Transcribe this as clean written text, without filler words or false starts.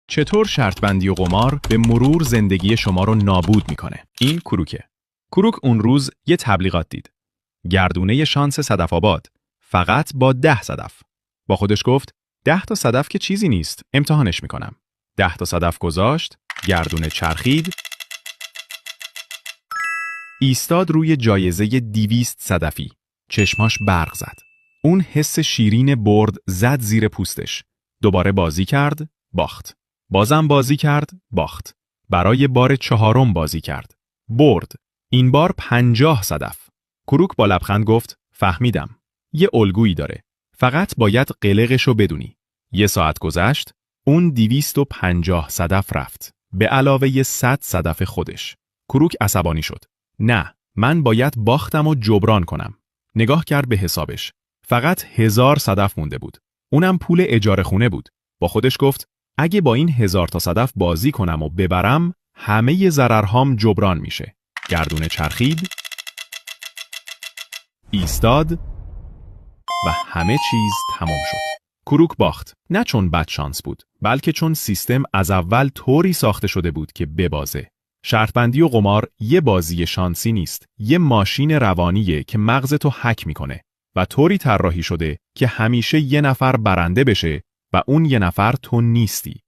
چطور شرط بندی و قمار به مرور زندگی شما رو نابود میکنه؟ این کروکه. کروک اون روز یه تبلیغات دید. گردونه شانس صدف‌آباد فقط با 10 صدف. با خودش گفت 10 تا صدف که چیزی نیست، امتحانش میکنم. 10 تا صدف گذاشت، گردونه چرخید، ایستاد روی جایزه 200 صدفی. چشماش برق زد. اون حس شیرین برد زد زیر پوستش. دوباره بازی کرد، باخت. بازم بازی کرد، باخت. برای بار 4م بازی کرد. برد. این بار 50 صدف. کروک با لبخند گفت فهمیدم. یه الگویی داره. فقط باید قلقشو بدونی. 1 ساعت گذشت، اون 250 صدف رفت. به علاوه 100 صدف خودش. کروک عصبانی شد. نه، من باید باختم و جبران کنم. نگاه کرد به حسابش. فقط 1000 صدف مونده بود. اونم پول اجاره خونه بود. با خودش گفت اگه با این 1000 تا صدف بازی کنم و ببرم، همه ضررهام جبران میشه. گردونه چرخید، ایستاد و همه چیز تمام شد. کروک باخت. نه چون بدشانس بود، بلکه چون سیستم از اول طوری ساخته شده بود که ببازه. شرطبندی و قمار یه بازی شانسی نیست، یه ماشین روانیه که مغزتو هک میکنه و طوری طراحی شده که همیشه یه نفر برنده بشه و اون یه نفر تو نیستی.